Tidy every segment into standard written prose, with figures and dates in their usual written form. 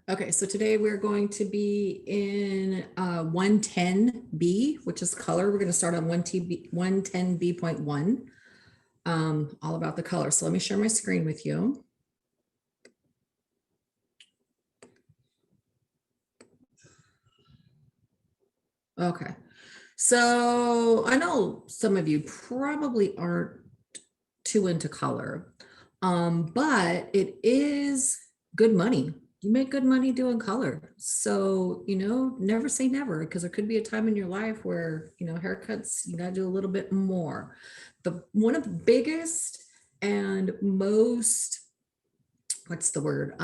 Okay, so today we're going to be in 110B, which is color. We're going to start on 110B.1, all about the color. So let me share my screen with you. Okay, so I know some of you probably aren't too into color, but it is good money. You make good money doing color. So, never say never, because there could be a time in your life where, haircuts, you got to do a little bit more. One of the biggest and most, what's the word,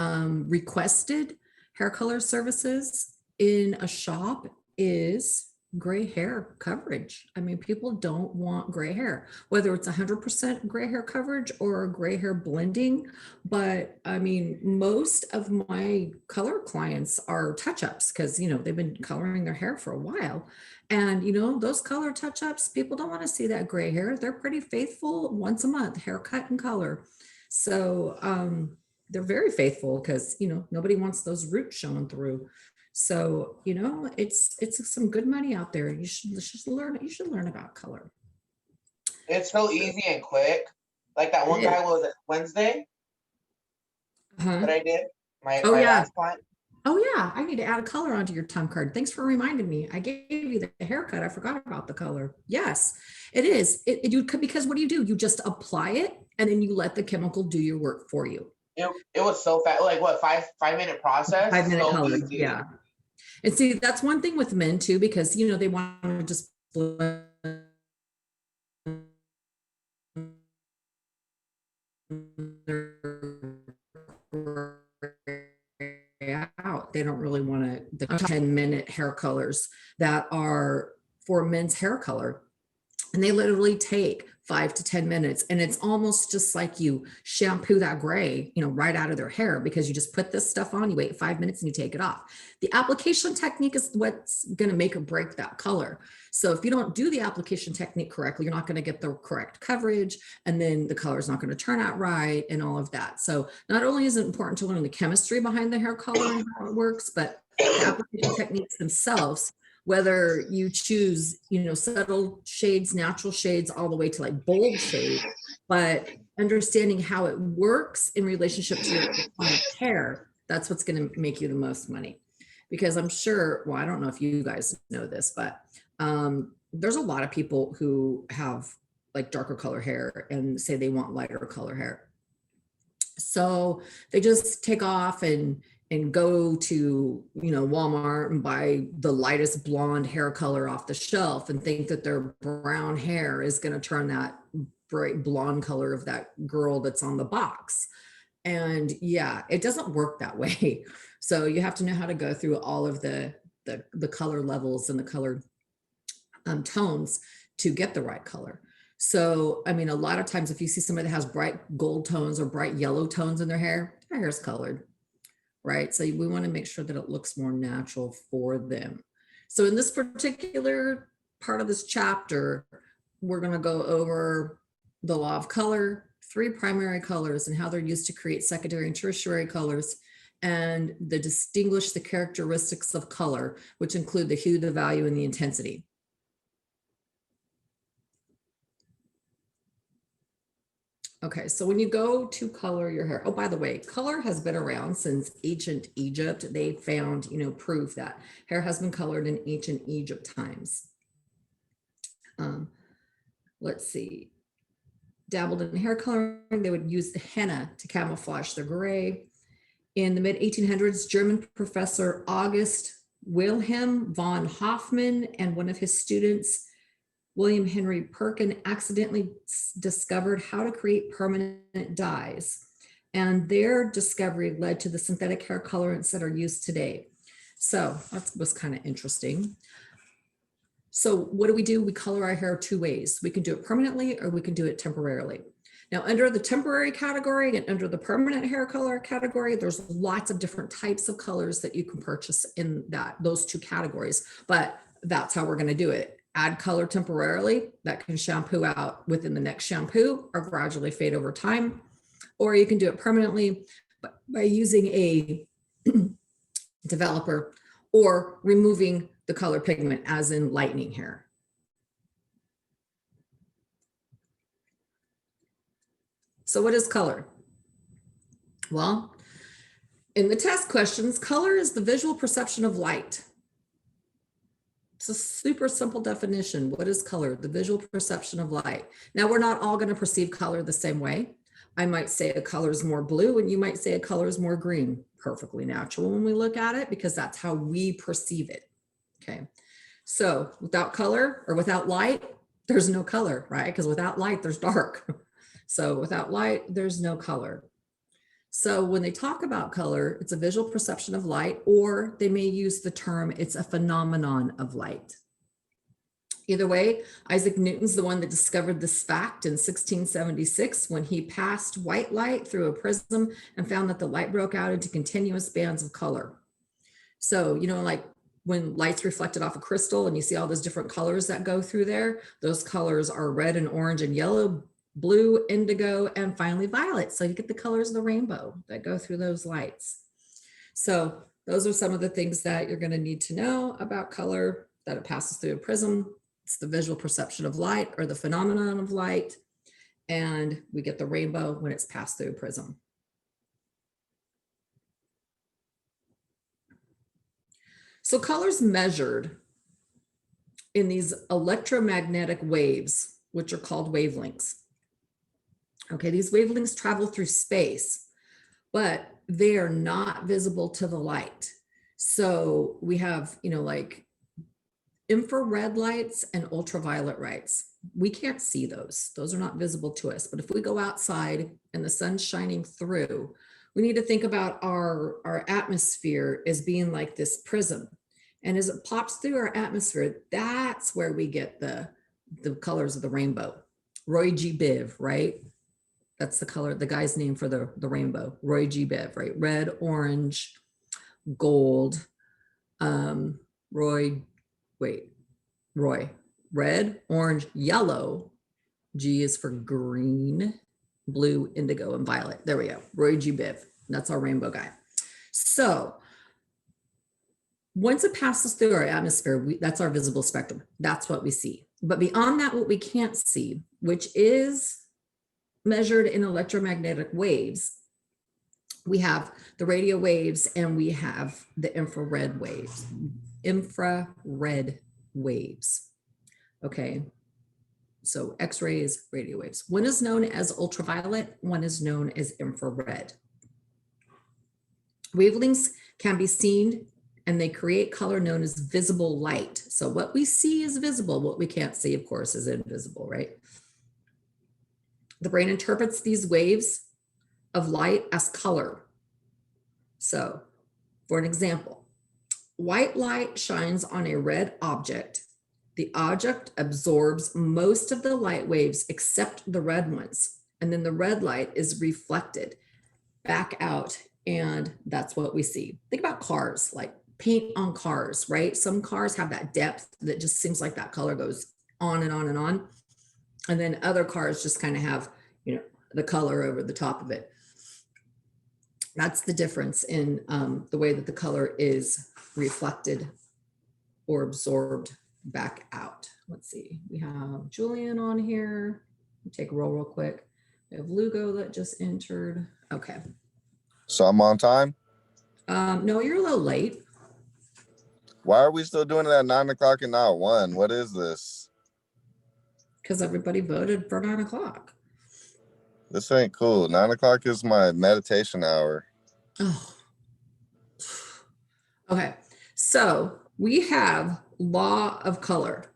requested hair color services in a shop is gray hair coverage. I mean, people don't want gray hair, whether it's 100% gray hair coverage or gray hair blending. But I mean, most of my color clients are touch-ups because, they've been coloring their hair for a while. And, those color touch-ups, people don't want to see that gray hair. They're pretty faithful once a month, haircut and color. So they're very faithful because, nobody wants those roots showing through. So, it's some good money out there. You should learn about color. It's so easy and quick. Like that one guy, was it Wednesday that I did? My last client. Oh yeah, I need to add a color onto your time card. Thanks for reminding me. I gave you the haircut. I forgot about the color. Yes, it is. You could, because what do? You just apply it and then you let the chemical do your work for you. It was so fast. Like what, 5 minute process? 5 minute so color. easy. Yeah. And see, that's one thing with men too, because they want to just out. They don't really want the 10-minute hair colors that are for men's hair color. And they literally take 5 to 10 minutes. And it's almost just like you shampoo that gray, right out of their hair, because you just put this stuff on, you wait 5 minutes and you take it off. The application technique is what's going to make or break that color. So if you don't do the application technique correctly, you're not going to get the correct coverage, and then the color is not going to turn out right and all of that. So not only is it important to learn the chemistry behind the hair color and how it works, but the application techniques themselves, whether you choose, subtle shades, natural shades, all the way to like bold shades, but understanding how it works in relationship to your hair, that's what's going to make you the most money. Because I'm sure, well, I don't know if you guys know this, but there's a lot of people who have like darker color hair and say they want lighter color hair. So they just take off and go to, Walmart and buy the lightest blonde hair color off the shelf and think that their brown hair is going to turn that bright blonde color of that girl that's on the box. And yeah, it doesn't work that way. So you have to know how to go through all of the color levels and the color tones to get the right color. So, I mean, a lot of times if you see somebody that has bright gold tones or bright yellow tones in their hair is colored, right? So we want to make sure that it looks more natural for them. So in this particular part of this chapter, we're going to go over the law of color, 3 primary colors and how they're used to create secondary and tertiary colors, and distinguish the characteristics of color, which include the hue, the value, and the intensity. Okay, so when you go to color your hair, oh, by the way, color has been around since ancient Egypt. They found, proof that hair has been colored in ancient Egypt times. Let's see. Dabbled in hair coloring, they would use the henna to camouflage their gray. In the mid-1800s, German professor August Wilhelm von Hofmann and one of his students, William Henry Perkin, accidentally discovered how to create permanent dyes. And their discovery led to the synthetic hair colorants that are used today. So that was kind of interesting. So what do? We color our hair 2 ways. We can do it permanently or we can do it temporarily. Now, under the temporary category and under the permanent hair color category, there's lots of different types of colors that you can purchase in those 2 categories, but that's how we're going to do it. Add color temporarily that can shampoo out within the next shampoo or gradually fade over time, or you can do it permanently by using a developer, or removing the color pigment, as in lightening hair. So what is color? Well, in the test questions, color is the visual perception of light. It's a super simple definition. What is color? The visual perception of light. Now, we're not all going to perceive color the same way. I might say a color is more blue and you might say a color is more green. Perfectly natural when we look at it, because that's how we perceive it. Okay. So without color or without light, there's no color, right? Because without light, there's dark. So without light, there's no color. So when they talk about color, it's a visual perception of light, or they may use the term, it's a phenomenon of light. Either way, Isaac Newton's the one that discovered this fact in 1676 when he passed white light through a prism and found that the light broke out into continuous bands of color. So, you know, like when light's reflected off a crystal and you see all those different colors that go through there, those colors are red and orange and yellow, blue, indigo, and finally violet. So you get the colors of the rainbow that go through those lights. So those are some of the things that you're going to need to know about color, that it passes through a prism. It's the visual perception of light, or the phenomenon of light. And we get the rainbow when it's passed through a prism. So color's measured in these electromagnetic waves, which are called wavelengths. Okay, these wavelengths travel through space, but they are not visible to the light. So we have, you know, like infrared lights and ultraviolet lights. We can't see those. Those are not visible to us. But if we go outside and the sun's shining through, we need to think about our atmosphere as being like this prism. And as it pops through our atmosphere, that's where we get the colors of the rainbow. Roy G. Biv, right? That's the color, the guy's name for the rainbow, Roy G. Biv, right? Red, orange, gold, Roy, red, orange, yellow, G is for green, blue, indigo, and violet. There we go, Roy G. Biv. That's our rainbow guy. So once it passes through our atmosphere, that's our visible spectrum. That's what we see. But beyond that, what we can't see, which is measured in electromagnetic waves, we have the radio waves and we have the infrared waves. Okay, so X-rays, radio waves. One is known as ultraviolet, one is known as infrared. Wavelengths can be seen and they create color known as visible light. So what we see is visible, what we can't see, of course, is invisible, right? The brain interprets these waves of light as color. So, for an example, white light shines on a red object. The object absorbs most of the light waves except the red ones. And then the red light is reflected back out, and that's what we see. Think about cars, like paint on cars, right? Some cars have that depth that just seems like that color goes on and on and on. And then other cars just kind of have, you know, the color over the top of it. That's the difference in the way that the color is reflected or absorbed back out. Let's see, we have Julian on here. Take a roll real quick. We have Lugo that just entered. Okay. So I'm on time? No, you're a little late. Why are we still doing it at 9 o'clock and not 1? What is this? Because everybody voted for 9 o'clock. This ain't cool. 9 o'clock is my meditation hour. Oh. Okay. So we have law of color.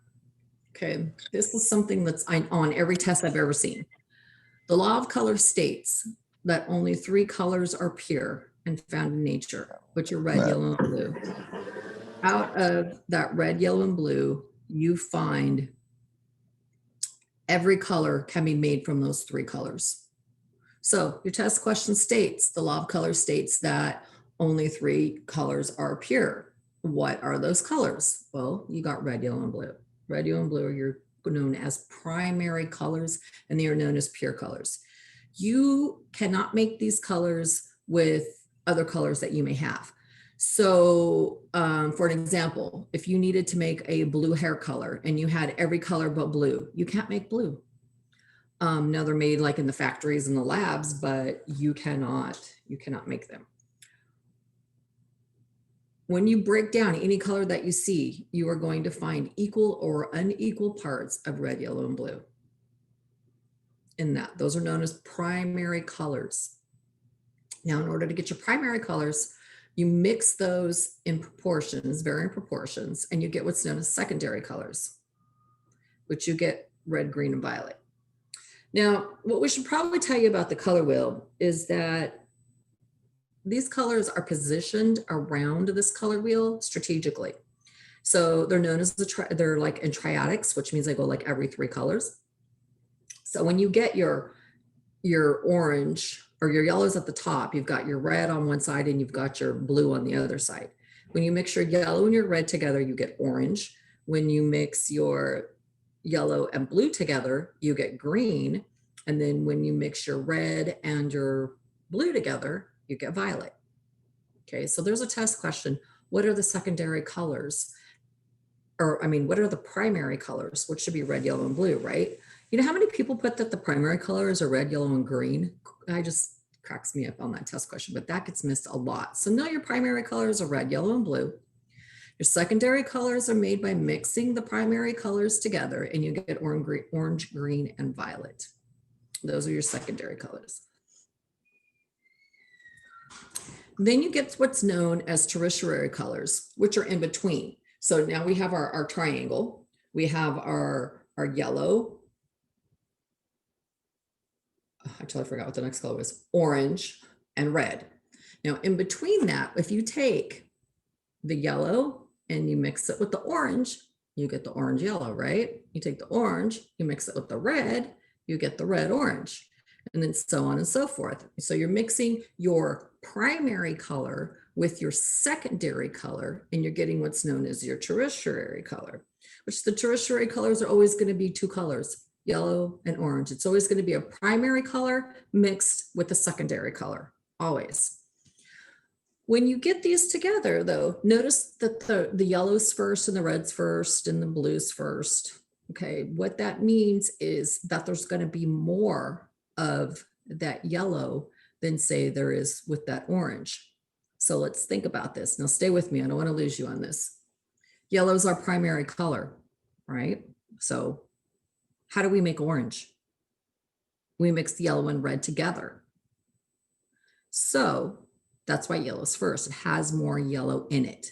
Okay. This is something that's on every test I've ever seen. The law of color states that only 3 colors are pure and found in nature, which are red, yellow, and blue. Out of that red, yellow, and blue, you find every color can be made from those 3 colors. So your test question states, the law of color states that only 3 colors are pure. What are those colors? Well, you got red, yellow, and blue. Red, yellow, and blue are known as primary colors, and they are known as pure colors. You cannot make these colors with other colors that you may have. So for an example, if you needed to make a blue hair color and you had every color but blue, you can't make blue. Now they're made like in the factories and the labs, but you cannot make them. When you break down any color that you see, you are going to find equal or unequal parts of red, yellow, and blue. In that, those are known as primary colors. Now, in order to get your primary colors, you mix those in proportions, varying proportions, and you get what's known as secondary colors, which you get red, green, and violet. Now, what we should probably tell you about the color wheel is that these colors are positioned around this color wheel strategically. So they're known as they're like in triadics, which means they go like every 3 colors. So when you get your orange or your yellows at the top, you've got your red on one side and you've got your blue on the other side. When you mix your yellow and your red together, you get orange. When you mix your yellow and blue together, you get green. And then when you mix your red and your blue together, you get violet. Okay, so there's a test question. What are the secondary colors? Or I mean, what are the primary colors? Which should be red, yellow, and blue, right? You know how many people put that the primary colors are red, yellow, and green? I just cracks me up on that test question, but that gets missed a lot. So know your primary colors are red, yellow, and blue. Your secondary colors are made by mixing the primary colors together and you get orange, green, and violet. Those are your secondary colors. Then you get what's known as tertiary colors, which are in between. So now we have our triangle. We have our yellow. I totally forgot what the next color was. Orange and red. Now in between that, if you take the yellow and you mix it with the orange, you get the orange yellow, right? You take the orange, you mix it with the red, you get the red orange, and then so on and so forth. So you're mixing your primary color with your secondary color, and you're getting what's known as your tertiary color, which the tertiary colors are always going to be 2 colors, yellow and orange. It's always going to be a primary color mixed with a secondary color, always. When you get these together, though, notice that the yellows first and the reds first and the blues first. Okay, what that means is that there's going to be more of that yellow than say there is with that orange. So let's think about this. Now stay with me. I don't want to lose you on this. Yellow is our primary color, right? So how do we make orange? We mix the yellow and red together. So that's why yellow's first. It has more yellow in it,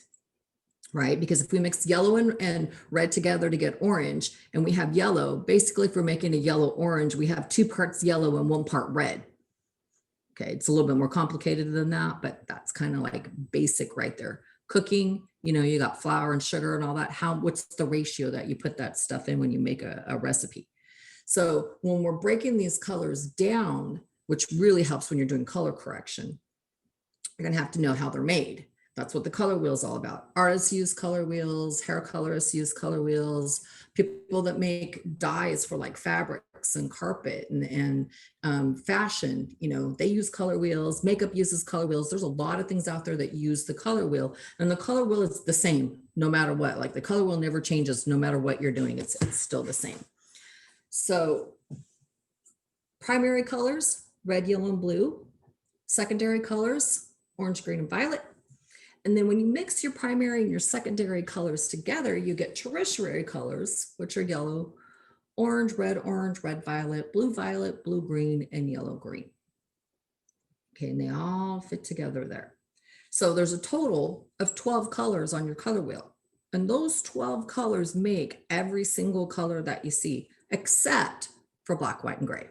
right? Because if we mix yellow and red together to get orange, and we have yellow, basically if we're making a yellow orange, we have 2 parts yellow and 1 part red. Okay, it's a little bit more complicated than that, but that's kind of like basic right there. Cooking, you know, you got flour and sugar and all that. What's the ratio that you put that stuff in when you make a recipe? So when we're breaking these colors down, which really helps when you're doing color correction, you're gonna have to know how they're made. That's what the color wheel is all about. Artists use color wheels, hair colorists use color wheels, people that make dyes for like fabrics and carpet and fashion, you know, they use color wheels, makeup uses color wheels. There's a lot of things out there that use the color wheel, and the color wheel is the same no matter what. Like the color wheel never changes no matter what you're doing. It's still the same. So primary colors, red, yellow, and blue. Secondary colors, orange, green, and violet. And then when you mix your primary and your secondary colors together, you get tertiary colors, which are yellow, orange, red, violet, blue, green, and yellow, green. Okay, and they all fit together there. So there's a total of 12 colors on your color wheel. And those 12 colors make every single color that you see, except for black, white, and gray.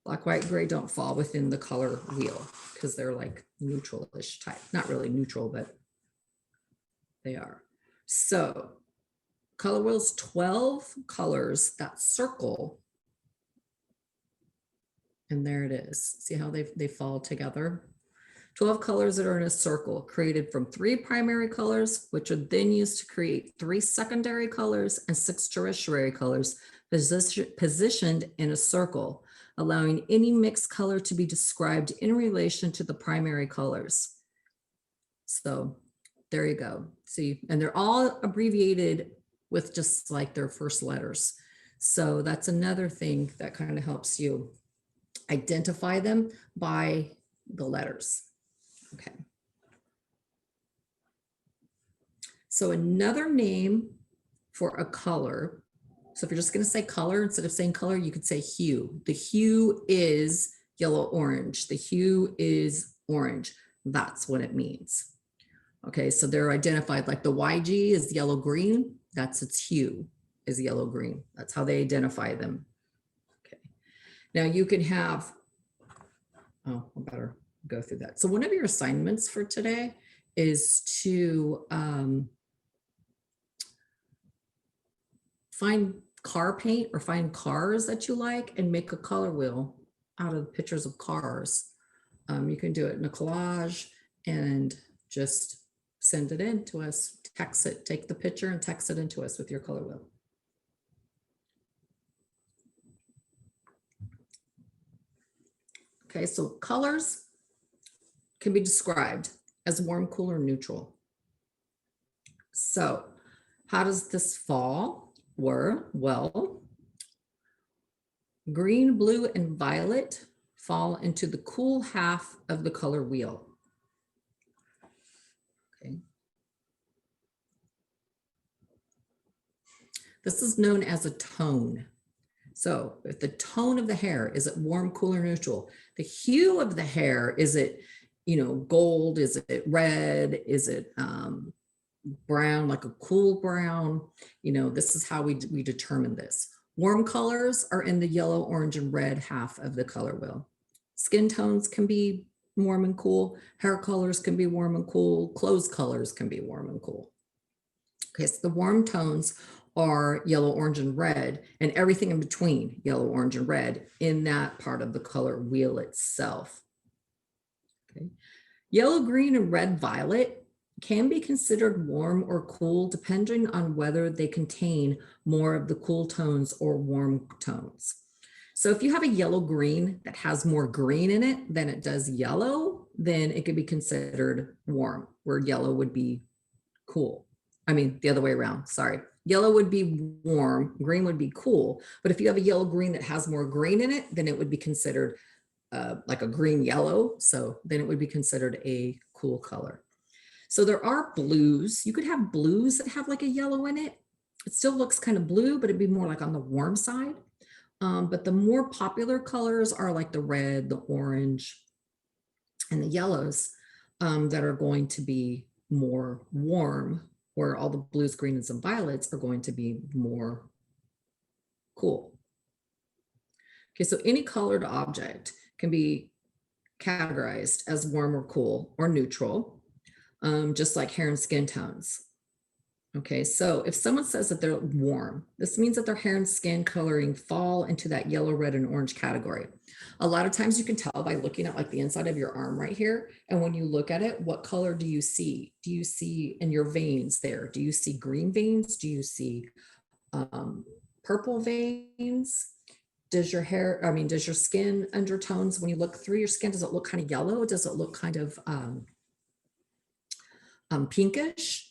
Black, white, gray don't fall within the color wheel because they're like neutral-ish type. Not really neutral, but they are. So color wheel's 12 colors that circle. And there it is. See how they fall together? 12 colors that are in a circle created from 3 primary colors, which are then used to create 3 secondary colors and 6 tertiary colors positioned in a circle, allowing any mixed color to be described in relation to the primary colors. So there you go. See, and they're all abbreviated with just like their first letters. So that's another thing that kind of helps you identify them by the letters. Okay. So another name for a color. So if you're just going to say color, instead of saying color, you could say hue. The hue is yellow orange. The hue is orange. That's what it means. Okay, so they're identified like the YG is yellow green. That's its hue is yellow green. That's how they identify them. Okay. Now you can have, oh, I better go through that. So one of your assignments for today is to find car paint or find cars that you like and make a color wheel out of pictures of cars. You can do it in a collage and just send it in to us, text it, take the picture and text it into us with your color wheel. Okay, so colors can be described as warm, cool, or neutral. So how does this fall? Well, green, blue, and violet fall into the cool half of the color wheel. Okay. This is known as a tone. So if the tone of the hair, is it warm, cool, or neutral? The hue of the hair, is it, gold? Is it red? Is it brown, like a cool brown? This is how we determine this. Warm colors are in the yellow, orange, and red half of the color wheel. Skin tones can be warm and cool. Hair colors can be warm and cool. Clothes colors can be warm and cool. Okay, so the warm tones are yellow, orange, and red, and everything in between yellow, orange, and red in that part of the color wheel itself. Okay. Yellow, green, and red, violet can be considered warm or cool depending on whether they contain more of the cool tones or warm tones. So if you have a yellow green that has more green in it than it does yellow, then it could be considered warm, where yellow would be cool. I mean, the other way around, sorry. Yellow would be warm, green would be cool. But if you have a yellow green that has more green in it, then it would be considered like a green yellow. So then it would be considered a cool color. So there are blues. You could have blues that have like a yellow in it. It still looks kind of blue, but it'd be more like on the warm side. But the more popular colors are like the red, the orange, and the yellows that are going to be more warm, where all the blues, greens, and violets are going to be more cool. Okay, so any colored object can be categorized as warm or cool or neutral, just like hair and skin tones. Okay, so if someone says that they're warm, this means that their hair and skin coloring fall into that yellow, red, and orange category. A lot of times you can tell by looking at like the inside of your arm right here. And when you look at it, what color do you see? Do you see in your veins there? Do you see green veins? Do you see purple veins? Does your hair, does your skin undertones, when you look through your skin, does it look kind of yellow? Does it look kind of pinkish?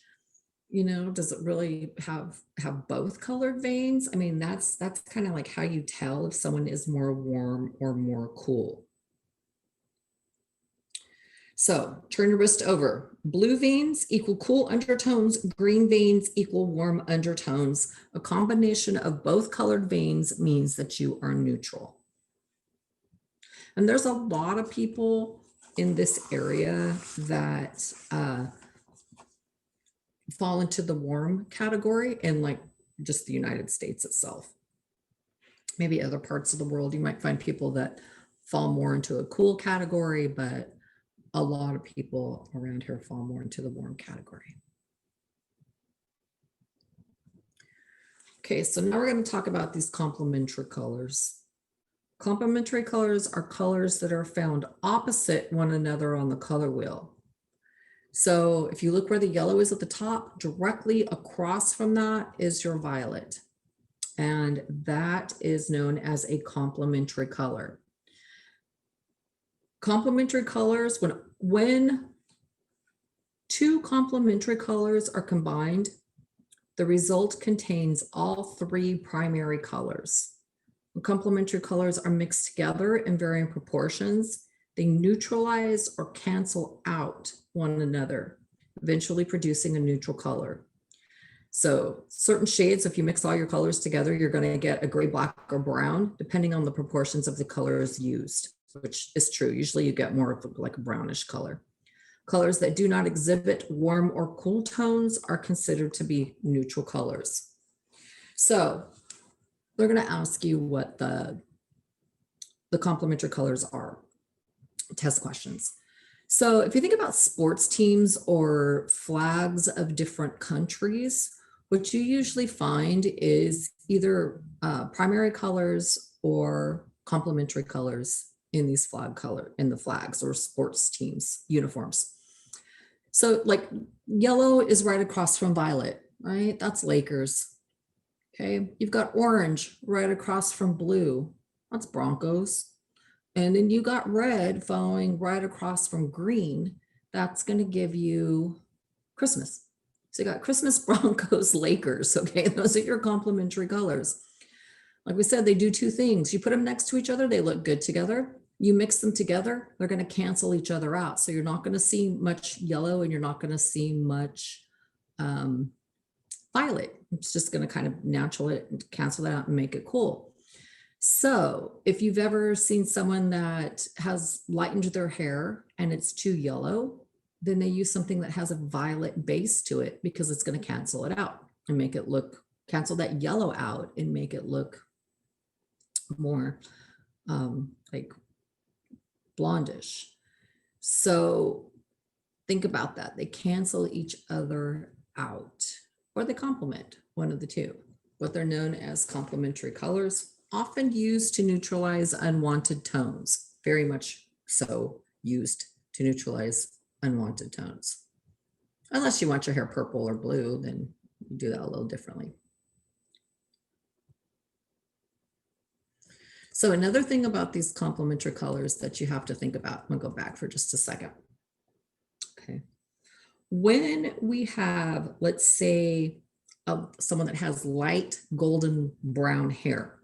Does it really have both colored veins? I mean, that's kind of like how you tell if someone is more warm or more cool. So turn your wrist over. Blue veins equal cool undertones. Green veins equal warm undertones. A combination of both colored veins means that you are neutral. And there's a lot of people in this area that fall into the warm category in like just the United States itself. Maybe other parts of the world, you might find people that fall more into a cool category, but a lot of people around here fall more into the warm category. Okay, so now we're going to talk about these complementary colors. Complementary colors are colors that are found opposite one another on the color wheel. So if you look where the yellow is at the top, directly across from that is your violet. And that is known as a complementary color. Complementary colors, when two complementary colors are combined, the result contains all three primary colors. When complementary colors are mixed together in varying proportions, they neutralize or cancel out one another, eventually producing a neutral color. So certain shades, if you mix all your colors together, you're going to get a gray, black, or brown, depending on the proportions of the colors used, which is true. Usually you get more of like a brownish color. Colors that do not exhibit warm or cool tones are considered to be neutral colors. So they're going to ask you what the complementary colors are. Test questions. So if you think about sports teams or flags of different countries, what you usually find is either primary colors or complementary colors in these in the flags or sports teams uniforms. So like yellow is right across from violet, right? That's Lakers. Okay, you've got orange right across from blue. That's Broncos. And then you got red following right across from green. That's going to give you Christmas. So you got Christmas, Broncos, Lakers. Okay, those are your complementary colors. Like we said, they do two things. You put them next to each other, they look good together. You mix them together, they're going to cancel each other out. So you're not going to see much yellow and you're not going to see much violet. It's just going to kind of naturally cancel that out and make it cool. So if you've ever seen someone that has lightened their hair and it's too yellow, then they use something that has a violet base to it because it's going to cancel it out and make it look, cancel that yellow out and make it look more like blondish. So think about that. They cancel each other out or they complement, one of the two. What they're known as complementary colors, often used to neutralize unwanted tones, very much so used to neutralize unwanted tones. Unless you want your hair purple or blue, then you do that a little differently. So another thing about these complementary colors that you have to think about, I'm gonna go back for just a second. Okay. When we have, let's say, someone that has light golden brown hair,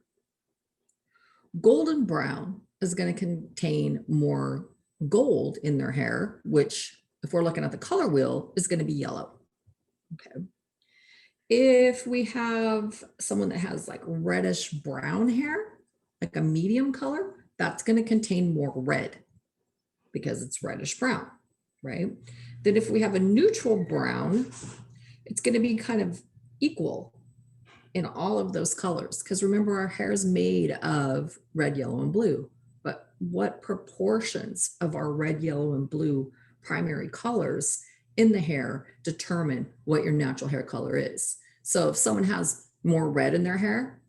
golden brown is going to contain more gold in their hair, which if we're looking at the color wheel is going to be yellow. Okay. If we have someone that has like reddish brown hair, like a medium color, that's going to contain more red because it's reddish brown, right? Then if we have a neutral brown, it's going to be kind of equal in all of those colors. Because remember, our hair is made of red, yellow, and blue. But what proportions of our red, yellow, and blue primary colors in the hair determine what your natural hair color is? So if someone has more red in their hair,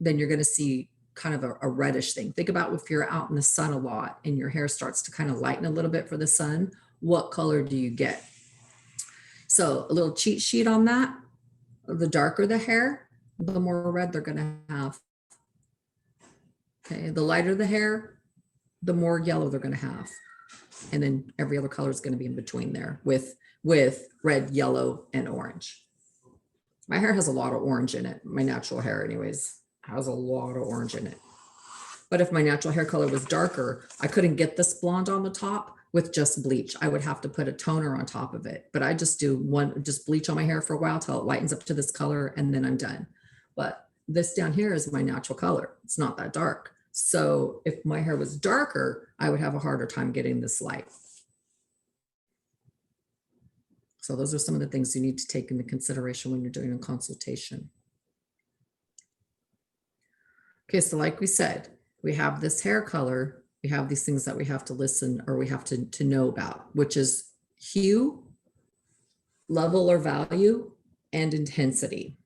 then you're going to see kind of a reddish thing. Think about if you're out in the sun a lot and your hair starts to kind of lighten a little bit for the sun, what color do you get? So a little cheat sheet on that, the darker the hair, the more red they're going to have. Okay, the lighter the hair, the more yellow they're going to have. And then every other color is going to be in between there with red, yellow, and orange. My hair has a lot of orange in it. My natural hair anyways has a lot of orange in it. But if my natural hair color was darker, I couldn't get this blonde on the top with just bleach. I would have to put a toner on top of it. But I just do just bleach on my hair for a while till it lightens up to this color and then I'm done. But this down here is my natural color. It's not that dark. So if my hair was darker, I would have a harder time getting this light. So those are some of the things you need to take into consideration when you're doing a consultation. Okay, so like we said, we have this hair color, we have these things that we have to listen or we have to know about, which is hue, level or value, and intensity.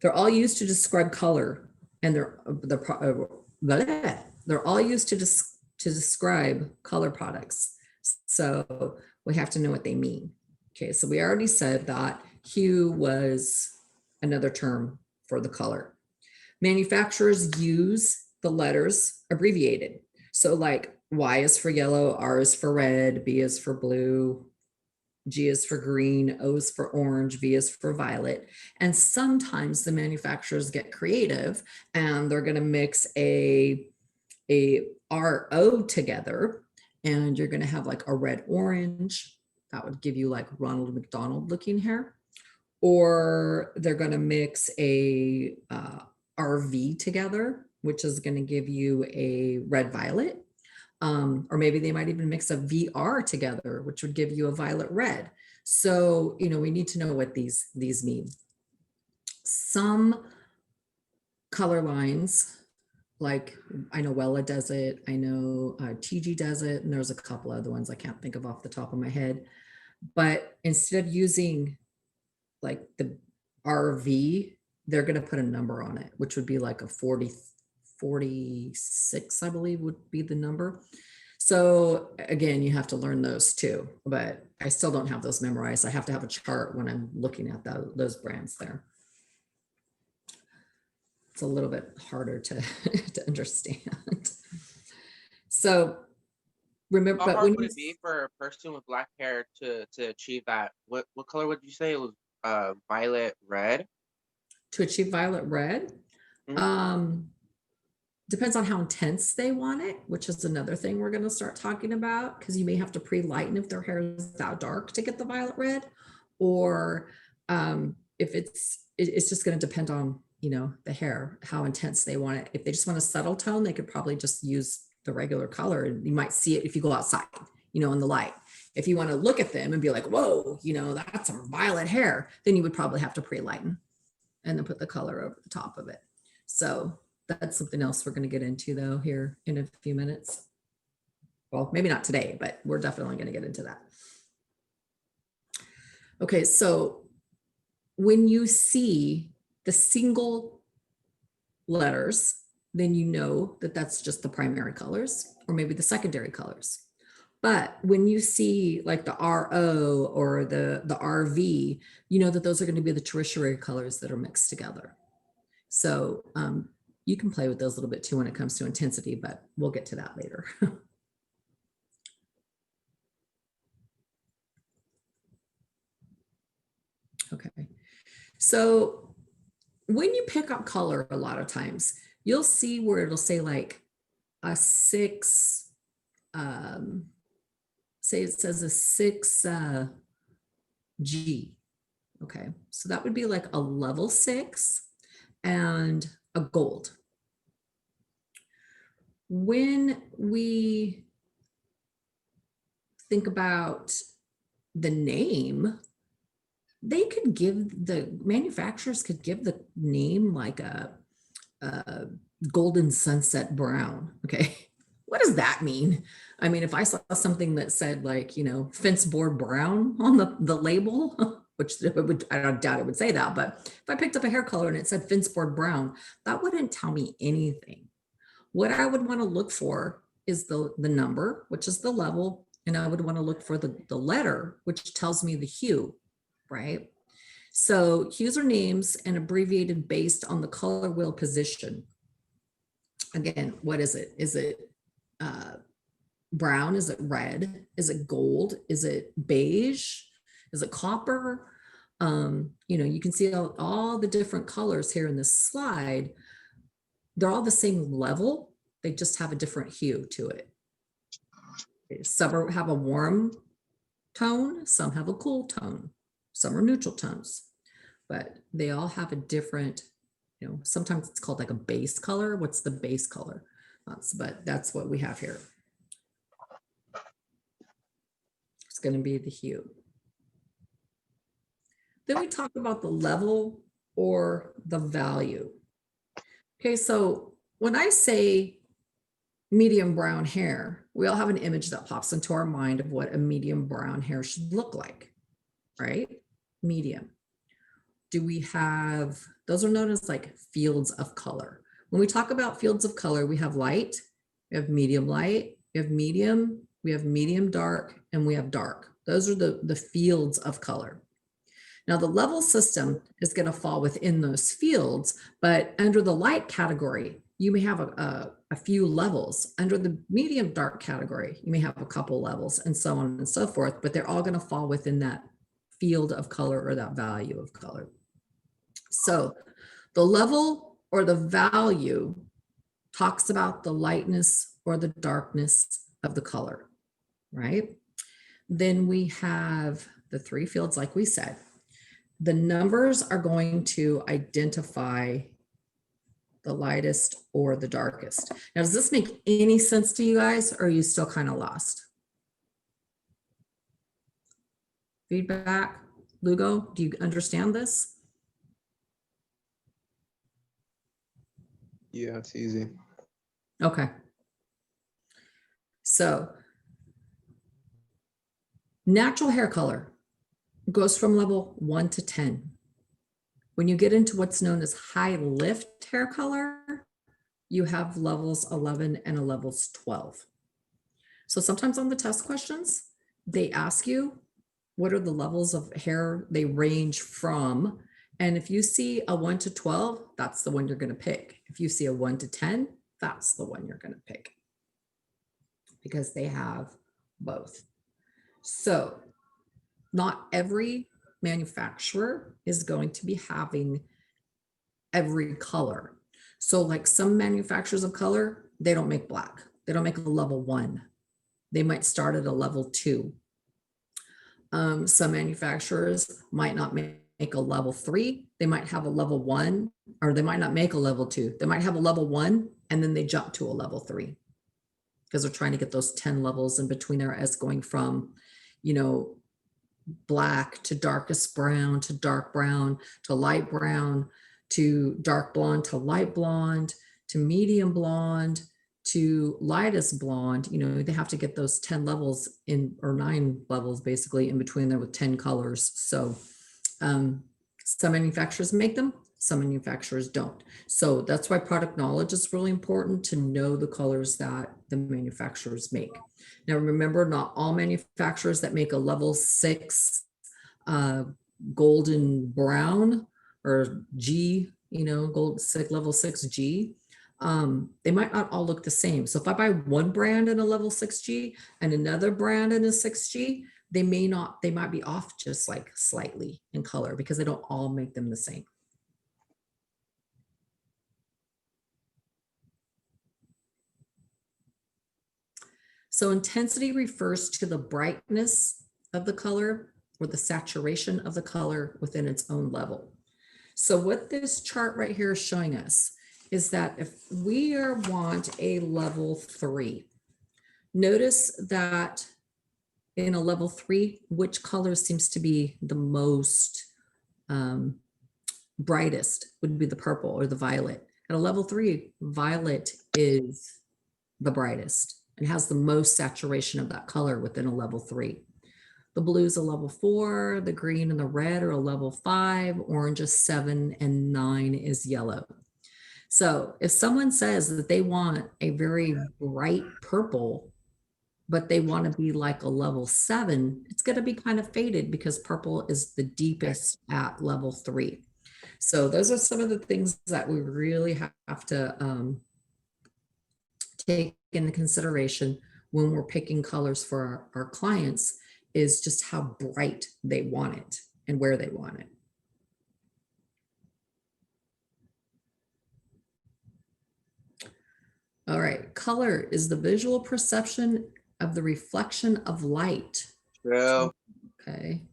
They're all used to describe color, and they're all used to describe color products. So we have to know what they mean. Okay, so we already said that hue was another term for the color. Manufacturers use the letters abbreviated. So like Y is for yellow, R is for red, B is for blue, G is for green, O is for orange, V is for violet. And sometimes the manufacturers get creative and they're going to mix a RO together, and you're going to have like a red orange. That would give you like Ronald McDonald looking hair. Or they're going to mix a RV together, which is going to give you a red violet. Or maybe they might even mix a VR together, which would give you a violet red. So, you know, we need to know what these mean. Some color lines, like I know Wella does it, I know TG does it, and there's a couple other ones I can't think of off the top of my head. But instead of using like the RV, they're going to put a number on it, which would be like a 46, I believe would be the number. So again, you have to learn those too, but I still don't have those memorized. I have to have a chart when I'm looking at those brands there. It's a little bit harder to, to understand. So remember, How but hard when would it be for a person with black hair to achieve that? What color would you say it was? Violet red? To achieve violet red, depends on how intense they want it, which is another thing we're going to start talking about, because you may have to pre-lighten if their hair is that dark to get the violet red, or if it's just going to depend on, you know, the hair, how intense they want it. If they just want a subtle tone, they could probably just use the regular color, and you might see it if you go outside, you know, in the light. If you want to look at them and be like, whoa, you know, that's some violet hair, then you would probably have to pre-lighten and then put the color over the top of it. So that's something else we're going to get into though here in a few minutes. Well, maybe not today, but we're definitely going to get into that. Okay, so when you see the single letters, then you know that that's just the primary colors or maybe the secondary colors. But when you see like the RO or the RV, you know that those are going to be the tertiary colors that are mixed together. So you can play with those a little bit too when it comes to intensity, but we'll get to that later. Okay. So when you pick up color, a lot of times you'll see where it'll say like a 6, say it says a 6 G. Okay, so that would be like a level 6 and a gold. When we think about the name, they could give, the manufacturers could give the name like a golden sunset brown. Okay, what does that mean? I mean, if I saw something that said like, you know, fence board brown on the label, which it would, I don't doubt it would say that, but if I picked up a hair color and it said fence board brown, that wouldn't tell me anything. What I would want to look for is the number, which is the level, and I would want to look for the letter, which tells me the hue, right? So hues are names and abbreviated based on the color wheel position. Again, what is it? Is it brown? Is it red? Is it gold? Is it beige? Is it copper? You know, you can see all the different colors here in this slide. They're all the same level. They just have a different hue to it. Some have a warm tone, some have a cool tone, some are neutral tones, but they all have a different, you know, sometimes it's called like a base color. What's the base color? But that's what we have here. It's going to be the hue. Then we talk about the level or the value. Okay, so when I say medium brown hair, we all have an image that pops into our mind of what a medium brown hair should look like, right? Medium. Do we have, those are known as like fields of color. When we talk about fields of color, we have light, we have medium light, we have medium dark, and we have dark. Those are the fields of color. Now the level system is going to fall within those fields, but under the light category, you may have a few levels. Under the medium dark category, you may have a couple levels and so on and so forth, but they're all going to fall within that field of color or that value of color. So the level or the value talks about the lightness or the darkness of the color, right? Then we have the three fields, like we said. The numbers are going to identify the lightest or the darkest. Now, does this make any sense to you guys, or are you still kind of lost? Feedback? Lugo, do you understand this? Yeah, it's easy. Okay. So natural hair color goes from level 1 to 10. When you get into what's known as high lift hair color, you have levels 11 and a levels 12. So sometimes on the test questions, they ask you, what are the levels of hair they range from? And if you see a 1 to 12, that's the one you're going to pick. If you see a 1 to 10, that's the one you're going to pick, because they have both. So not every manufacturer is going to be having every color. So like some manufacturers of color, they don't make black. They don't make a level 1. They might start at a level 2. Some manufacturers might not make a level 3. They might have a level 1, or they might not make a level 2. They might have a level 1 and then they jump to a level 3, because they're trying to get those 10 levels in between there, as going from, you know, black to darkest brown to dark brown to light brown to dark blonde to light blonde to medium blonde to lightest blonde. You know, they have to get those 10 levels in, or 9 levels basically in between there with 10 colors. So some manufacturers make them, some manufacturers don't. So that's why product knowledge is really important, to know the colors that the manufacturers make. Now, remember, not all manufacturers that make a level 6 golden brown or G, you know, gold level 6 G, they might not all look the same. So if I buy one brand in a level 6G and another brand in a 6G, they might be off just like slightly in color, because they don't all make them the same. So intensity refers to the brightness of the color or the saturation of the color within its own level. So what this chart right here is showing us is that if we want a level 3, notice that in a level 3, which color seems to be the most brightest would be the purple or the violet. At a level 3, violet is the brightest and has the most saturation of that color within a level 3. The blue is a level 4, the green and the red are a level 5, orange is 7, and 9 is yellow. So if someone says that they want a very bright purple, but they want to be like a level 7, it's going to be kind of faded, because purple is the deepest at level 3. So those are some of the things that we really have to take into consideration when we're picking colors for our clients, is just how bright they want it and where they want it. All right, color is the visual perception of the reflection of light. True. Okay.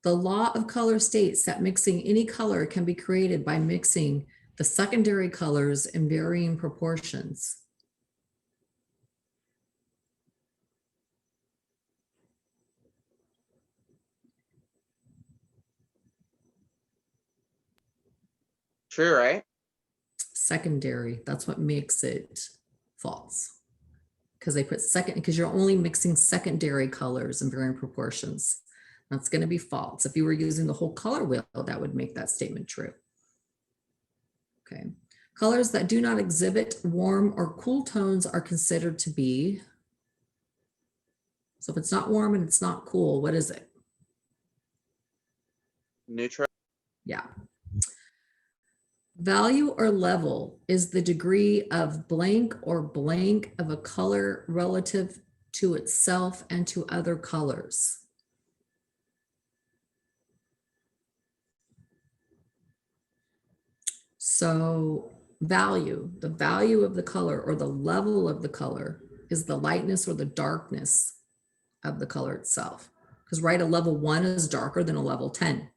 The law of color states that mixing any color can be created by mixing the secondary colors in varying proportions. True, right? Secondary, that's what makes it false. Because they put second, because you're only mixing secondary colors in varying proportions. That's going to be false. If you were using the whole color wheel, that would make that statement true. Okay. Colors that do not exhibit warm or cool tones are considered to be. So if it's not warm and it's not cool, what is it? Neutral. Yeah. Value or level is the degree of blank or blank of a color relative to itself and to other colors. So value, the value of the color or the level of the color is the lightness or the darkness of the color itself. Because right, a level 1 is darker than a level 10.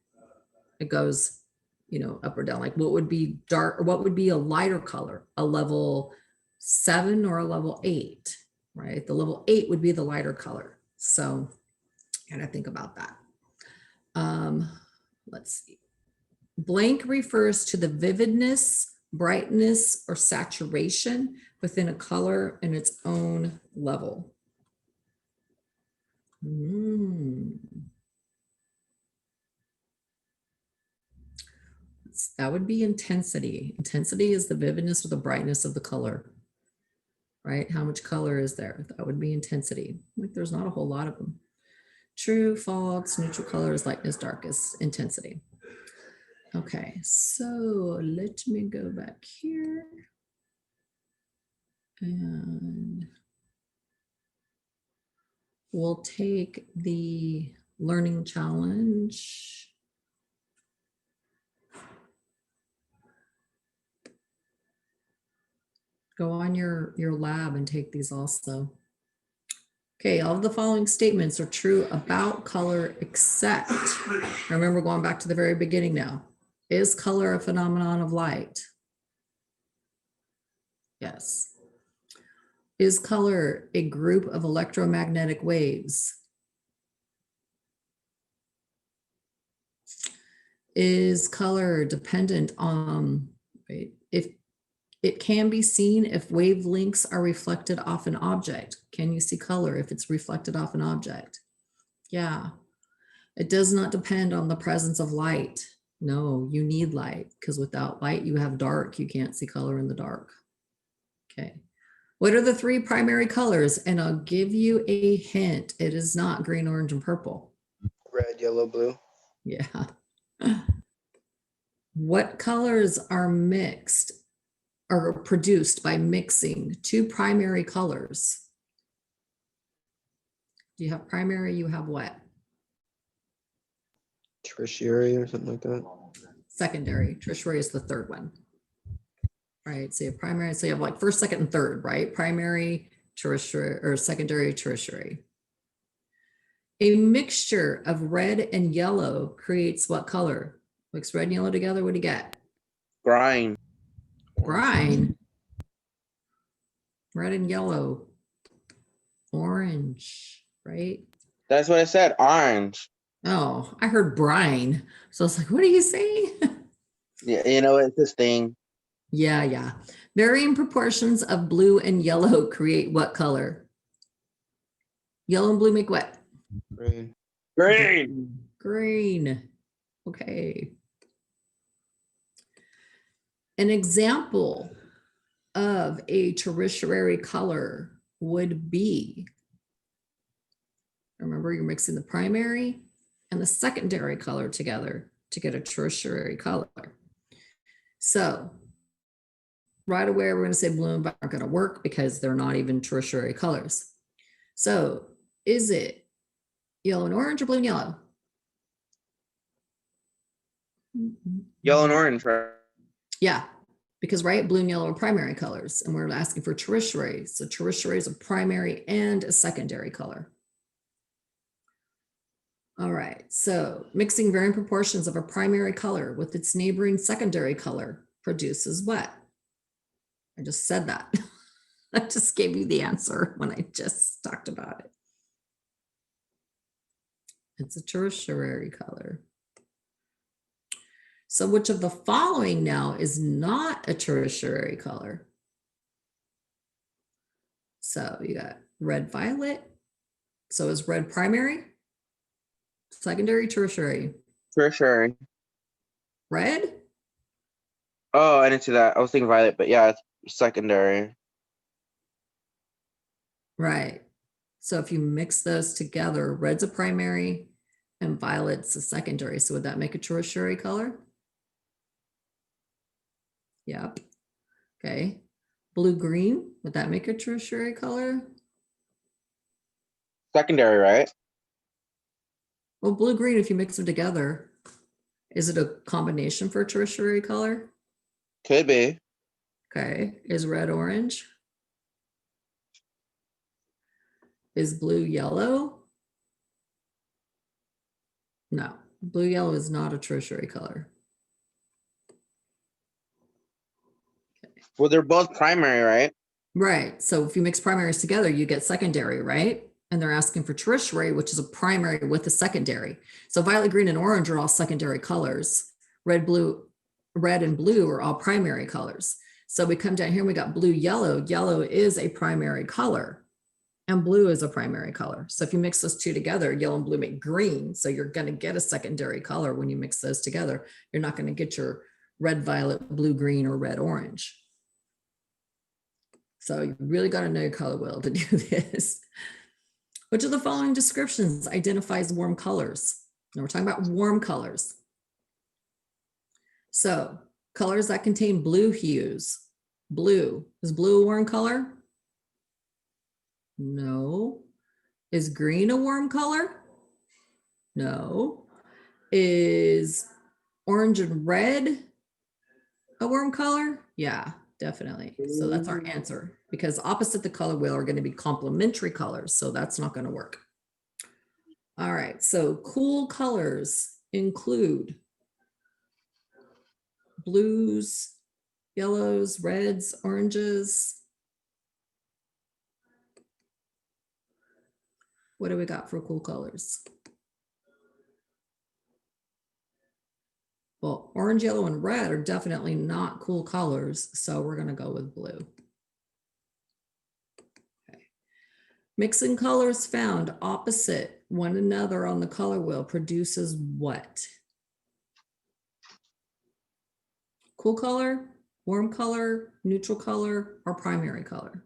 It goes, you know, up or down. Like what would be dark, or what would be a lighter color? A level 7 or a level 8, right? The level 8 would be the lighter color. So gotta think about that. Let's see. Blank refers to the vividness, brightness, or saturation within a color in its own level. That would be intensity. Intensity is the vividness or the brightness of the color, right? How much color is there? That would be intensity. Like there's not a whole lot of them. True, false, neutral colors, lightness, darkest, intensity. Okay, so let me go back here. And we'll take the learning challenge. Go on your lab and take these also. Okay, all of the following statements are true about color except, remember going back to the very beginning now. Is color a phenomenon of light? Yes. Is color a group of electromagnetic waves? Is color dependent on, wait, if it can be seen if wavelengths are reflected off an object? Can you see color if it's reflected off an object? Yeah. It does not depend on the presence of light. No, you need light because without light, you have dark. You can't see color in the dark. Okay. What are the 3 primary colors? And I'll give you a hint. It is not green, orange, and purple. Red, yellow, blue. Yeah. What colors are mixed or produced by mixing 2 primary colors? Do you have primary? You have what? Tertiary or something like that. Secondary. Tertiary is the 3rd one. Right. So you have primary. So you have like first, second, and third, right? Primary, tertiary, or secondary, tertiary. A mixture of red and yellow creates what color? Mix red and yellow together. What do you get? Brine. Brine. Red and yellow. Orange, right? That's what I said. Orange. Oh, I heard brine. So I was like, what are you saying? Yeah, you know, it's this thing. Yeah. Varying proportions of blue and yellow create what color? Yellow and blue make what? Green. Green. Green. Okay. An example of a tertiary color would be, remember you're mixing the primary and the secondary color together to get a tertiary color. So right away, we're going to say blue and black aren't going to work because they're not even tertiary colors. So is it yellow and orange or blue and yellow? Yellow and orange, right? Yeah, because right, blue and yellow are primary colors and we're asking for tertiary. So tertiary is a primary and a secondary color. All right, so mixing varying proportions of a primary color with its neighboring secondary color produces what? I just said that. I just gave you the answer when I just talked about it. It's a tertiary color. So which of the following now is not a tertiary color? So you got red, violet. So is red primary? Secondary, tertiary? Tertiary. Red? Oh, I didn't see that. I was thinking violet, but yeah, it's secondary. Right. So if you mix those together, red's a primary and violet's a secondary. So would that make a tertiary color? Yep. Okay. Blue-green, would that make a tertiary color? Secondary, right? Well, blue-green, if you mix them together, is it a combination for a tertiary color? Could be. Okay. Is red-orange? Is blue-yellow? No, blue-yellow is not a tertiary color. Well, they're both primary, right? Right. So if you mix primaries together, you get secondary, right? And they're asking for tertiary, which is a primary with a secondary. So violet, green, and orange are all secondary colors. Red, and blue are all primary colors. So we come down here and we got blue, yellow. Yellow is a primary color and blue is a primary color. So if you mix those two together, yellow and blue make green. So you're going to get a secondary color when you mix those together. You're not going to get your red, violet, blue, green, or red, orange. So you really got to know your color wheel to do this. Which of the following descriptions identifies warm colors? Now we're talking about warm colors. So colors that contain blue hues. Blue. Is blue a warm color? No. Is green a warm color? No. Is orange and red a warm color? Yeah, definitely. So that's our answer, because opposite the color wheel are going to be complementary colors. So that's not going to work. All right. So cool colors include blues, yellows, reds, oranges. What do we got for cool colors? Well, orange, yellow, and red are definitely not cool colors, so we're going to go with blue. Okay. Mixing colors found opposite one another on the color wheel produces what? Cool color, warm color, neutral color, or primary color?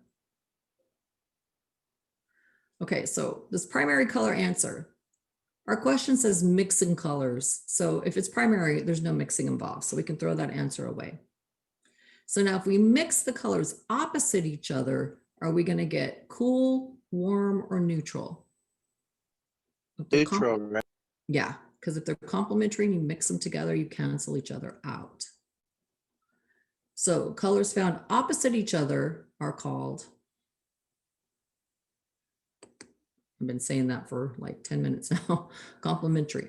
Okay, so this primary color answer. Our question says mixing colors. So if it's primary, there's no mixing involved. So we can throw that answer away. So now if we mix the colors opposite each other, are we going to get cool, warm, or neutral? Neutral, right? Yeah, because if they're complementary and you mix them together, you cancel each other out. So colors found opposite each other are called, I've been saying that for like 10 minutes now, complementary.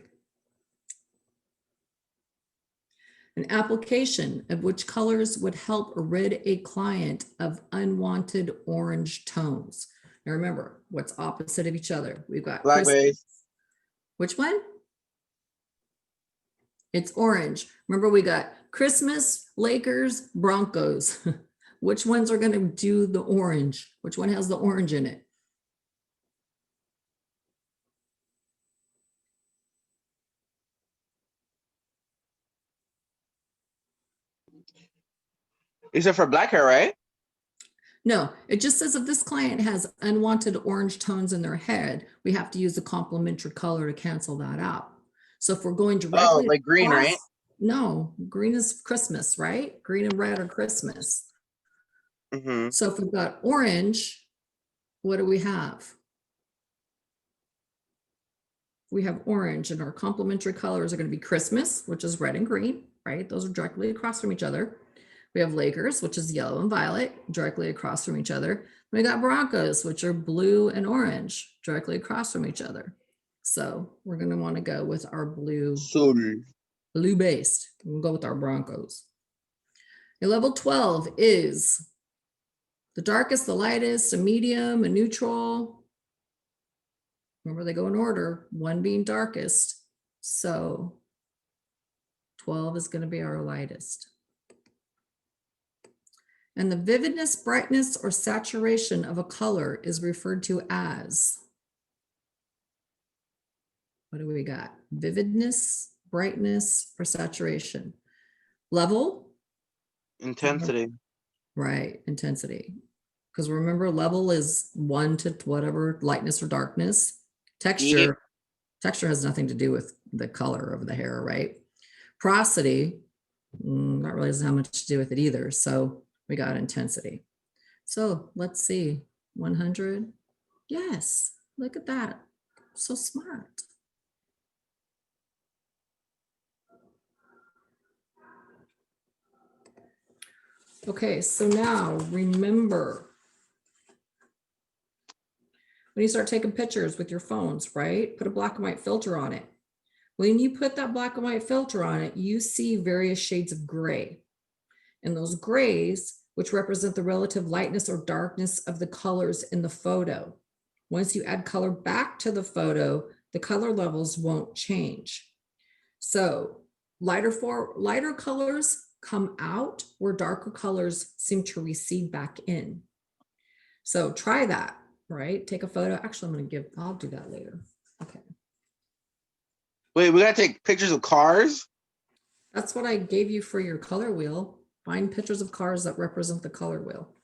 An application of which colors would help rid a client of unwanted orange tones. Now remember, what's opposite of each other? We've got Black Christmas. base. Which one? It's orange. Remember, we got Christmas, Lakers, Broncos. Which ones are going to do the orange? Which one has the orange in it? Is it for black hair, right? No, it just says if this client has unwanted orange tones in their head, we have to use a complementary color to cancel that out. So if we're going directly, Oh, like green, across, right? No, green is Christmas, right? Green and red are Christmas. Mm-hmm. So if we've got orange, what do we have? We have orange, and our complementary colors are going to be Christmas, which is red and green, right? Those are directly across from each other. We have Lakers, which is yellow and violet, directly across from each other. We got Broncos, which are blue and orange, directly across from each other. So we're going to want to go with our blue based. We'll go with our Broncos. A level 12 is the darkest, the lightest, a medium, a neutral. Remember, they go in order, one being darkest. So 12 is going to be our lightest. And the vividness, brightness, or saturation of a color is referred to as, what do we got? Vividness, brightness, or saturation? Level? Intensity. Right, intensity. Because remember, level is 1 to whatever, lightness or darkness. Texture, texture has nothing to do with the color of the hair, right? Porosity, That really doesn't have much to do with it either. So we got intensity. So let's see, 100. Yes, look at that. So smart. Okay, so now remember, when you start taking pictures with your phones, right? Put a black and white filter on it. When you put that black and white filter on it, you see various shades of gray. And those grays, which represent the relative lightness or darkness of the colors in the photo. Once you add color back to the photo, the color levels won't change. So lighter colors come out where darker colors seem to recede back in. So try that, right? Take a photo. Actually, I'll do that later. Okay. Wait, we gotta take pictures of cars? That's what I gave you for your color wheel. Find pictures of cars that represent the color wheel.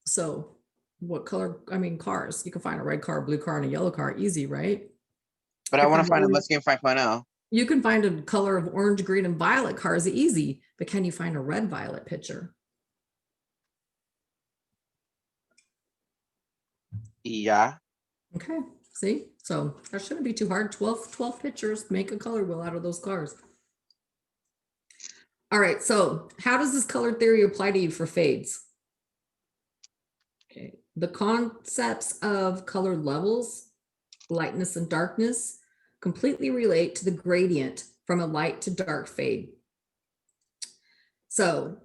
So what color, cars, you can find a red car, a blue car, and a yellow car, easy, right? But I want to find a Mustang 5.0. You can find a color of orange, green, and violet cars, easy, but can you find a red violet picture? Yeah. Okay, see? So that shouldn't be too hard. 12 pictures, make a color wheel out of those cars. All right, so how does this color theory apply to you for fades? Okay, the concepts of color levels, lightness and darkness, completely relate to the gradient from a light to dark fade. So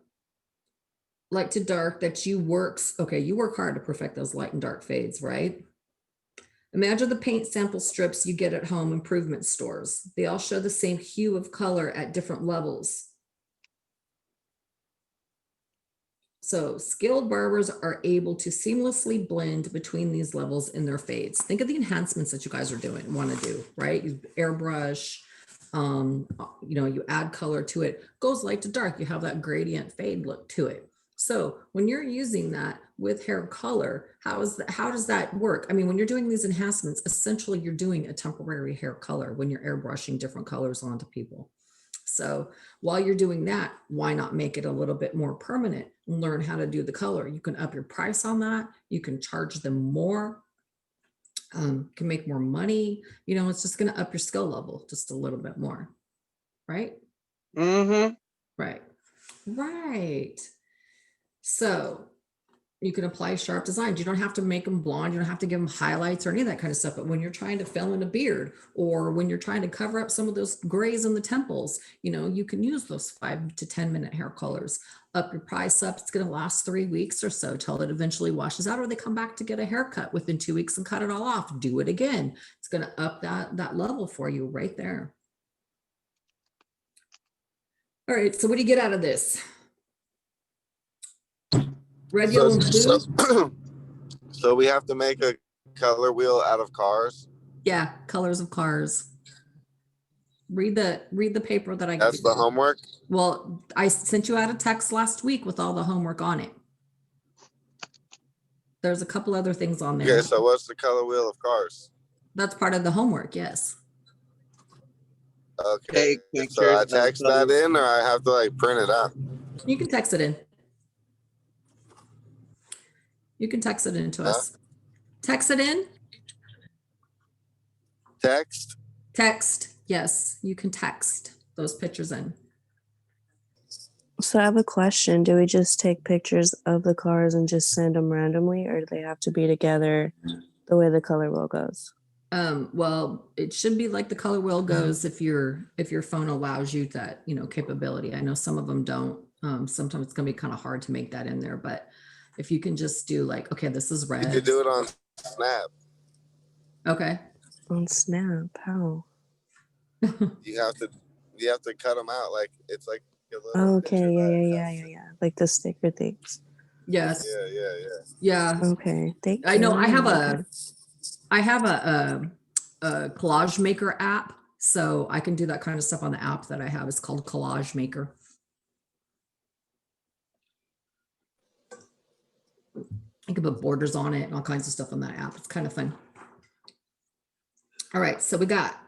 light to dark that you work hard to perfect those light and dark fades, right? Imagine the paint sample strips you get at home improvement stores. They all show the same hue of color at different levels. So skilled barbers are able to seamlessly blend between these levels in their fades. Think of the enhancements that you guys are want to do, right? You airbrush, you add color to it, goes light to dark. You have that gradient fade look to it. So when you're using that with hair color, how does that work? When you're doing these enhancements, essentially you're doing a temporary hair color when you're airbrushing different colors onto people. So while you're doing that, why not make it a little bit more permanent and learn how to do the color? You can up your price on that. You can charge them more, can make more money. It's just going to up your skill level just a little bit more. Right? Mm-hmm. Right. So you can apply sharp designs. You don't have to make them blonde. You don't have to give them highlights or any of that kind of stuff. But when you're trying to fill in a beard, or when you're trying to cover up some of those grays in the temples, you can use those 5 to 10 minute hair colors. Up your price up. It's going to last 3 weeks or so till it eventually washes out, or they come back to get a haircut within 2 weeks and cut it all off. Do it again. It's going to up that level for you right there. All right. So what do you get out of this? Red, yellow, and blue. So we have to make a color wheel out of cars. Yeah, colors of cars. Read the paper that I gave you. That's the homework. Well, I sent you out a text last week with all the homework on it. There's a couple other things on there. Okay, so what's the color wheel of cars? That's part of the homework, yes. Okay, so I text that in, or I have to print it out? You can text it in. You can text it in to us. Text it in. Text? Text, yes. You can text those pictures in. So I have a question. Do we just take pictures of the cars and just send them randomly, or do they have to be together the way the color wheel goes? Well, it should be like the color wheel goes if your phone allows you that, capability. I know some of them don't. Sometimes it's gonna be kind of hard to make that in there, but if you can just do okay, this is red. You could do it on Snap. Okay. On Snap, how? You have to cut them out. It's like a little Okay, yeah. Like the sticker things. Yes. Yeah. Okay, thank you. I know I have a collage maker app, so I can do that kind of stuff on the app that I have. It's called Collage Maker. You can put borders on it and all kinds of stuff on that app. It's kind of fun. All right, so we got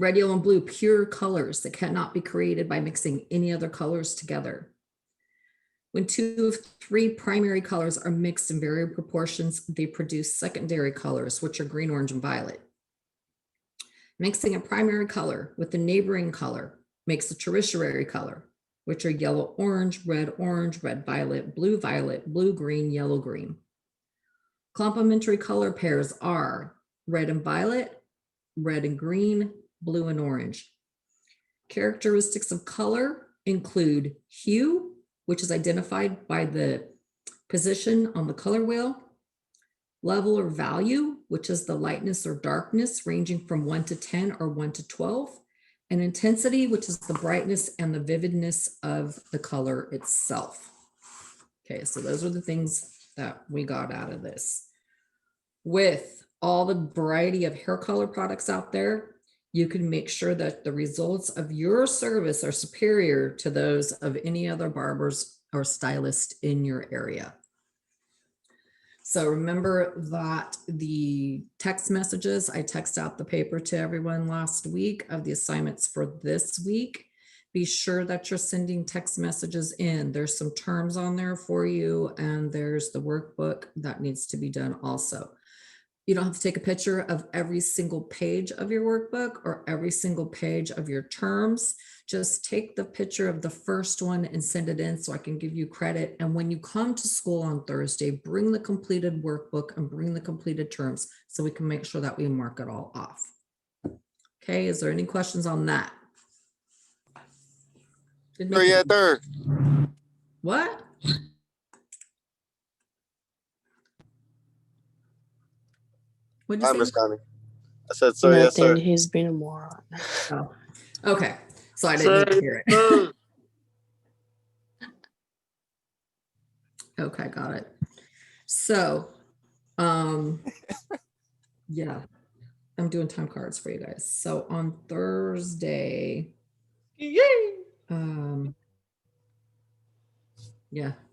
Red, yellow, and blue, pure colors that cannot be created by mixing any other colors together. When 2 of 3 primary colors are mixed in variable proportions, they produce secondary colors, which are green, orange, and violet. Mixing a primary color with the neighboring color makes a tertiary color, which are yellow, orange, red, violet, blue, green, yellow, green. Complementary color pairs are red and violet, red and green, blue and orange. Characteristics of color include hue, which is identified by the position on the color wheel, level or value, which is the lightness or darkness ranging from 1 to 10 or 1 to 12, and intensity, which is the brightness and the vividness of the color itself. Okay, so those are the things that we got out of this. With all the variety of hair color products out there, you can make sure that the results of your service are superior to those of any other barbers or stylist in your area. So remember that the text messages, I text out the paper to everyone last week of the assignments for this week. Be sure that you're sending text messages in. There's some terms on there for you, and there's the workbook that needs to be done also. You don't have to take a picture of every single page of your workbook or every single page of your terms. Just take the picture of the first one and send it in so I can give you credit. And when you come to school on Thursday, bring the completed workbook and bring the completed terms so we can make sure that we mark it all off. Okay, is there any questions on that? Third. What? What'd Hi, you Miss say? Connie. I said, sir, yes, Nothing. sir. He's been a moron. Oh, okay. So I didn't need to hear it. Okay, got it. So, yeah, I'm doing time cards for you guys. So on Thursday, yeah,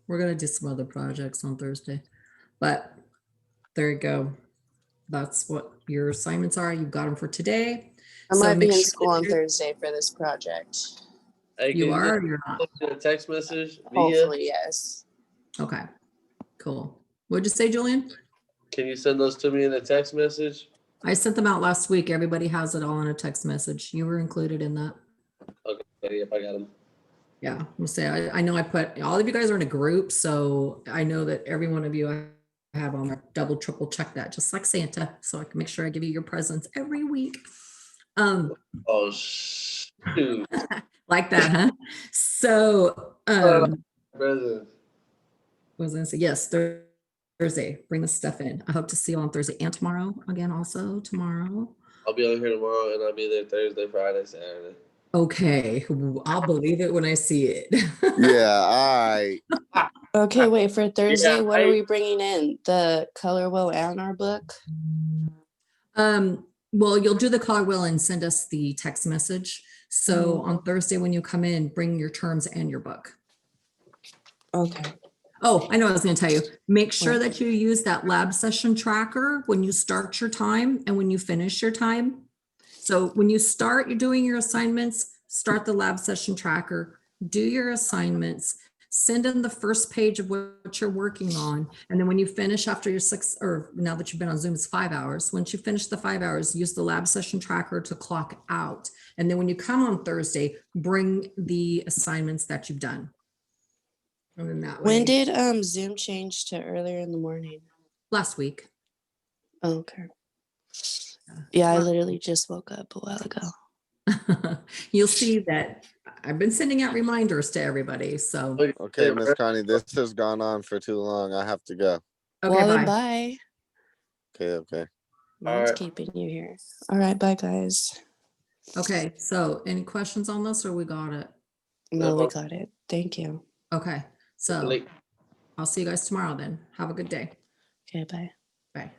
we're gonna do some other projects on Thursday, but there you go. That's what your assignments are. You've got them for today. I So might be make in sure school that on you're- Thursday for this project. Hey, you can are, or you're not. send a text message via? Hopefully, yes. Okay, cool. What'd you say, Julian? Can you send those to me in a text message? I sent them out last week. Everybody has it all in a text message. You were included in that. Okay, if I got them. Yeah, we'll say, I know I put, all of you guys are in a group, so I know that every one of you I have on there, double, triple check that, just like Santa, so I can make sure I give you your presents every week. Oh, shoot. Like that, huh? So, Present. was gonna say, yes, Thursday, bring the stuff in. I hope to see you on Thursday and tomorrow, again, also tomorrow. I'll be on here tomorrow and I'll be there Thursday, Friday, Saturday. Okay, I'll believe it when I see it. Yeah, all right. Okay, wait, for Thursday, Yeah, what are we bringing in? The color wheel and our book? Well, you'll do the color wheel and send us the text message. So on Thursday, when you come in, bring your terms and your book. Okay. Oh, I know what I was going to tell you. Make sure What? that you use that lab session tracker when you start your time and when you finish your time. So when you start, you're doing your assignments, start the lab session tracker, do your assignments, send in the first page of what you're working on. And then when you finish after your 6, or now that you've been on Zoom, it's 5 hours. Once you finish the 5 hours, use the lab session tracker to clock out. And then when you come on Thursday, bring the assignments that you've done. And then that way. When did Zoom change to earlier in the morning? Last week. Oh, okay. Yeah, I literally just woke up a while ago. You'll see that I've been sending out reminders to everybody. So, Okay, Miss Connie, this has gone on for too long. I have to go. okay, Well, bye. then bye. Okay. No All one's right. keeping you here. All right, bye, guys. Okay, so any questions on this or we got it? No, we got it. Thank you. Okay, so Late. I'll see you guys tomorrow then. Have a good day. Okay, bye. Bye.